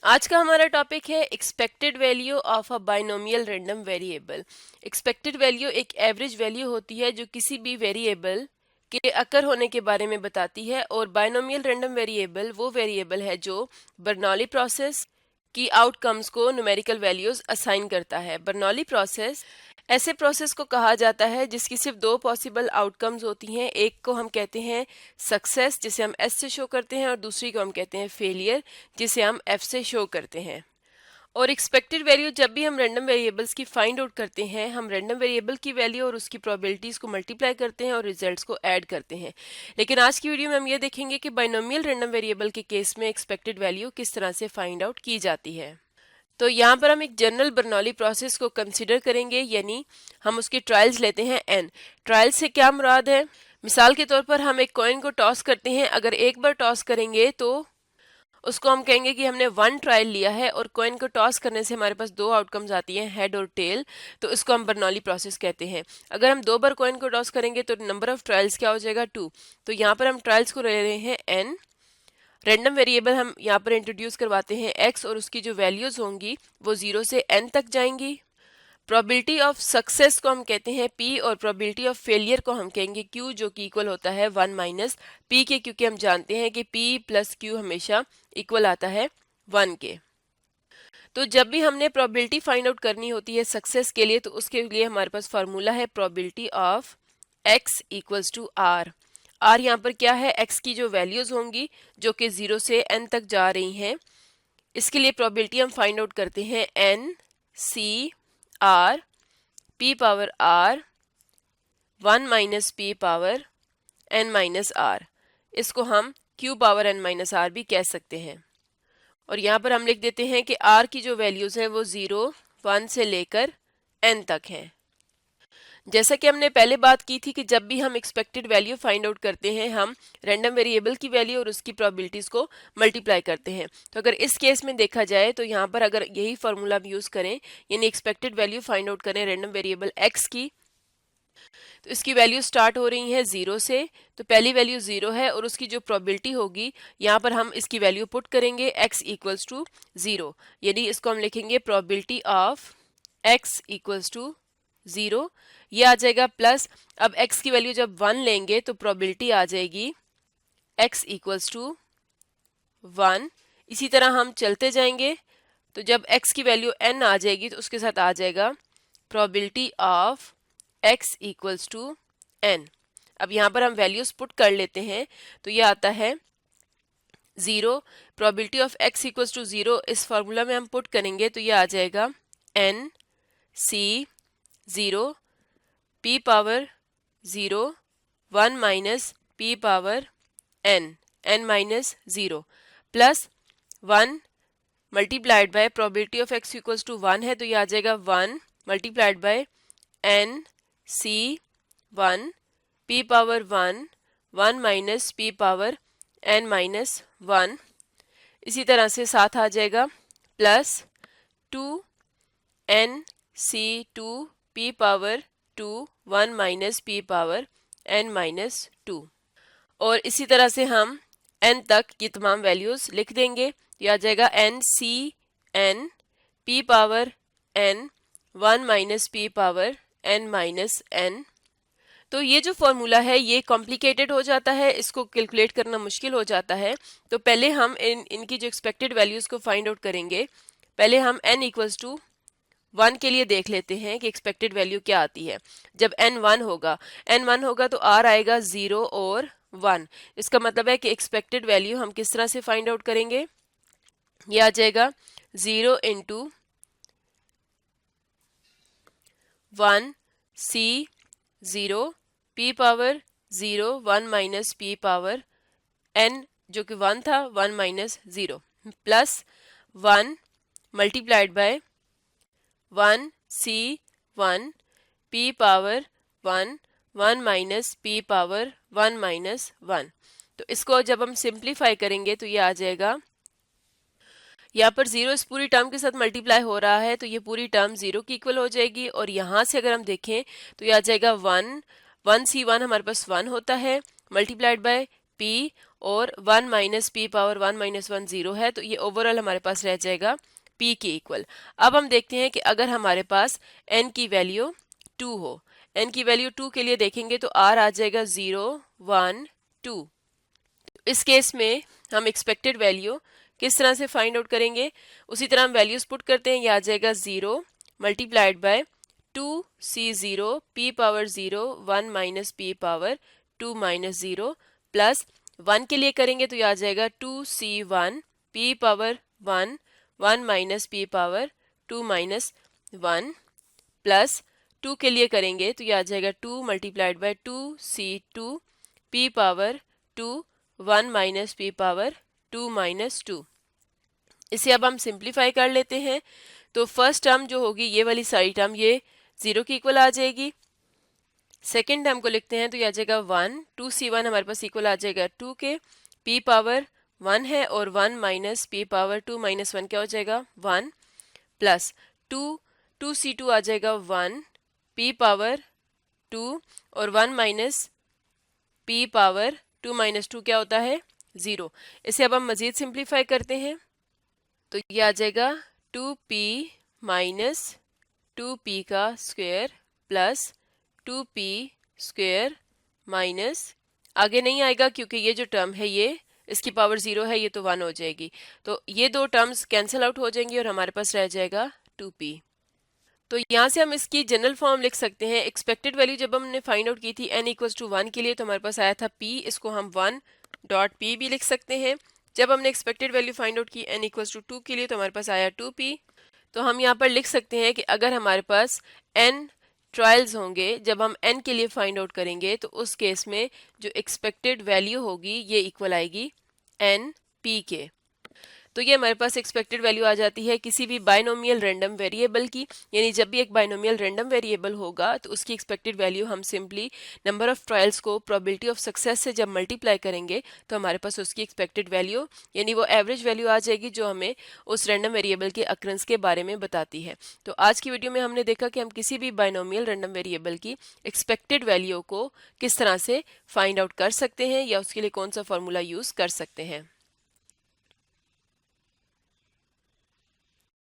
आज का हमारा टॉपिक है expected value of a binomial random variable. Expected value एक एवरेज वैल्यू होती है जो किसी भी वेरिएबल के अकर होने के बारे में बताती है, और बाइनोमियल रैंडम वेरिएबल वो वेरिएबल है जो बर्नौली प्रोसेस की आउटकम्स को न्यूमेरिकल वैल्यूज असाइन करता है। बर्नौली प्रोसेस ऐसे प्रोसेस को कहा जाता है जिसकी सिर्फ दो पॉसिबल आउटकम्स होती हैं। एक को हम कहते हैं सक्सेस, जिसे हम एस से शो करते हैं, और दूसरी को हम कहते हैं फेलियर, जिसे हम एफ से शो करते हैं। और एक्सपेक्टेड वैल्यू, जब भी हम रैंडम वेरिएबल्स की फाइंड आउट करते हैं, हम रैंडम वेरिएबल की वैल्यू और उसकी प्रोबेबिलिटीज को मल्टीप्लाई करते हैं और रिजल्ट्स को ऐड करते हैं। लेकिन आज की वीडियो में हम ये देखेंगे कि बाइनोमियल रैंडम वेरिएबल के केस में एक्सपेक्टेड वैल्यू किस तरह से फाइंड आउट की जाती है। तो यहाँ पर हम एक जनरल बर्नौली प्रोसेस को कंसिडर करेंगे, यानी हम उसके ट्रायल्स लेते हैं एन। ट्रायल्स से क्या मुराद है? मिसाल के तौर पर हम एक कॉइन को टॉस करते हैं। अगर एक बार टॉस करेंगे तो उसको हम कहेंगे कि हमने वन ट्रायल लिया है, और कॉइन को टॉस करने से हमारे पास दो आउटकम्स आती हैं, हेड और टेल। तो इसको हम बर्नौली प्रोसेस कहते हैं। अगर हम दो बार कॉइन को टॉस करेंगे तो नंबर ऑफ ट्रायल्स क्या हो जाएगा? 2। तो यहाँ पर हम ट्रायल्स को ले रहे हैं एन। रैंडम वेरिएबल हम यहाँ पर इंट्रोड्यूस करवाते हैं x, और उसकी जो वैल्यूज होंगी वो 0 से n तक जाएंगी। प्रोबेबिलिटी ऑफ सक्सेस को हम कहते हैं p, और प्रोबेबिलिटी ऑफ फेलियर को हम कहेंगे q, जो कि इक्वल होता है 1 माइनस p के, क्योंकि हम जानते हैं कि p प्लस q हमेशा इक्वल आता है 1 के। तो जब भी हमने प्रोबेबिलिटी फाइंड आउट करनी होती है सक्सेस के लिए, तो उसके लिए हमारे पास फार्मूला है probability of x equals to R. R यहाँ पर क्या है? x की जो वैल्यूज होंगी जो कि 0 से n तक जा रही हैं, इसके लिए प्रोबेबिलिटी हम फाइंड आउट करते हैं n c r p power r 1 minus p power n minus r। इसको हम q power n minus r भी कह सकते हैं। और यहाँ पर हम लिख देते हैं कि r की जो वैल्यूज हैं वो 0, 1 से लेकर n तक हैं। जैसा कि हमने पहले बात की थी कि जब भी हम एक्सपेक्टेड वैल्यू फाइंड आउट करते हैं, हम रैंडम वेरिएबल की वैल्यू और उसकी प्रोबेबिलिटीज को मल्टीप्लाई करते हैं। तो अगर इस केस में देखा जाए तो यहाँ पर अगर यही फार्मूला हम यूज करें, यानी एक्सपेक्टेड वैल्यू फाइंड आउट करें रैंडम वेरिएबल x की, तो इसकी वैल्यू स्टार्ट हो रही है 0 से। तो पहली वैल्यू 0 है, और उसकी जो प्रोबेबिलिटी होगी यहाँ पर हम इसकी वैल्यू पुट करेंगे x इक्वल्स टू 0, यानी इसको हम लिखेंगे probability of x equals to 0। ये आ जाएगा प्लस, अब x की वैल्यू जब 1 लेंगे तो प्रोबेबिलिटी आ जाएगी x इक्वल्स टू 1। इसी तरह हम चलते जाएंगे, तो जब x की वैल्यू n आ जाएगी तो उसके साथ आ जाएगा probability of x equals to n। अब यहाँ पर हम वैल्यूज पुट कर लेते हैं, तो ये आता है 0। Probability of x equals to 0 इस फॉर्मूला में हम पुट करेंगे तो ये आ जाएगा n c 0 p power 0 1 minus p power n minus 0 plus 1 multiplied by probability of x equals to 1 है, तो ये आ जाएगा 1 multiplied by n c 1 p power 1 minus p power n minus 1। इसी तरह से साथ आ जाएगा plus 2 n c 2 p power 2 1 minus p power n minus 2। और इसी तरह से हम n तक ये तमाम वैल्यूज लिख देंगे। ये आ जाएगा n c n p power n 1 minus p power n minus n। तो ये जो फॉर्मूला है ये कॉम्प्लिकेटेड हो जाता है, इसको कैलकुलेट करना मुश्किल हो जाता है। तो पहले हम इनकी जो एक्सपेक्टेड वैल्यूज को फाइंड आउट करेंगे। पहले हम n इक्वल्स टू 1 के लिए देख लेते हैं कि एक्सपेक्टेड वैल्यू क्या आती है। जब n 1 होगा तो r आएगा 0 और 1। इसका मतलब है कि एक्सपेक्टेड वैल्यू हम किस तरह से फाइंड आउट करेंगे? ये आ जाएगा 0 into 1 c 0 p power 0 1 minus p power n, जो कि 1 था, 1 minus 0 plus 1 multiplied bye 1 c 1 p power 1 1 minus p power 1 minus 1। तो इसको जब हम सिंप्लीफाई करेंगे तो ये आ जाएगा, यहाँ पर 0 इस पूरी टर्म के साथ मल्टीप्लाई हो रहा है, तो ये पूरी टर्म 0 की इक्वल हो जाएगी। और यहाँ से अगर हम देखें तो ये आ जाएगा 1 c 1 हमारे पास 1 होता है, मल्टीप्लाइड बाय p और 1 माइनस पी पावर 1 माइनस 1 0 है, तो ये ओवरऑल हमारे पास रह जाएगा p के इक्वल। अब हम देखते हैं कि अगर हमारे पास n की वैल्यू 2 हो, n की वैल्यू 2 के लिए देखेंगे तो r आ जाएगा 0 1 2। इस केस में हम एक्सपेक्टेड वैल्यू किस तरह से फाइंड आउट करेंगे, उसी तरह हम वैल्यूज पुट करते हैं। ये आ जाएगा 0 multiplied by 2c0 p power 0 1 minus p power 2 minus 0 plus 1 के लिए करेंगे तो ये आ जाएगा 2c1 p power 1 1 minus p power 2 minus 1 plus 2 के लिए करेंगे तो ये आ जाएगा 2 multiplied by 2c2 p power 2 1 minus p power 2 minus 2। इसे अब हम सिंप्लीफाई कर लेते हैं, तो फर्स्ट टर्म जो होगी ये वाली सारी टर्म ये 0 के इक्वल आ जाएगी। सेकेंड टर्म को लिखते हैं तो ये आ जाएगा 1 2c1 हमारे पास इक्वल आ जाएगा 2 के, p पावर 1 है और 1 माइनस p पावर 2 माइनस 1 क्या हो जाएगा 1 प्लस 2c2 आ जाएगा 1 p पावर 2 और 1 माइनस p पावर 2 माइनस 2 क्या होता है 0। इसे अब हम मजीद सिंप्लीफाई करते हैं तो ये आ जाएगा 2p माइनस 2p का square plus 2p square minus, आगे नहीं आएगा क्योंकि ये जो टर्म है ये इसकी पावर 0 है, ये तो 1 हो जाएगी, तो ये दो टर्म्स कैंसिल आउट हो जाएंगी और हमारे पास रह जाएगा 2p। तो यहाँ से हम इसकी जनरल फॉर्म लिख सकते हैं। एक्सपेक्टेड वैल्यू जब हमने फाइंड आउट की थी n इक्वल्स टू 1 के लिए तो हमारे पास आया था p, इसको हम 1 डॉट p भी लिख सकते हैं। जब हमने एक्सपेक्टेड वैल्यू फाइंड आउट की n इक्वल्स टू 2 के लिए तो हमारे पास आया 2p। तो हम यहाँ पर लिख सकते हैं कि अगर हमारे पास n ट्रायल्स होंगे जब हम n के लिए फाइंड आउट करेंगे तो उस केस में जो एक्सपेक्टेड वैल्यू होगी ये इक्वल आएगी n p के। तो ये हमारे पास एक्सपेक्टेड वैल्यू आ जाती है किसी भी बाइनोमियल रैंडम वेरिएबल की, यानी जब भी एक बाइनोमियल रैंडम वेरिएबल होगा तो उसकी एक्सपेक्टेड वैल्यू हम सिंपली नंबर ऑफ ट्रायल्स को प्रोबेबिलिटी ऑफ सक्सेस से जब मल्टीप्लाई करेंगे तो हमारे पास उसकी एक्सपेक्टेड वैल्यू यानी वो एवरेज वैल्यू आ जाएगी जो हमें उस रैंडम वेरिएबल के अक्रंस के बारे में बताती है। तो आज की वीडियो में हमने देखा कि हम किसी भी बाइनोमियल रैंडम वेरिएबल की एक्सपेक्टेड वैल्यू को किस तरह से फाइंड आउट कर सकते हैं या उसके लिए कौन सा फॉर्मूला यूज कर सकते हैं।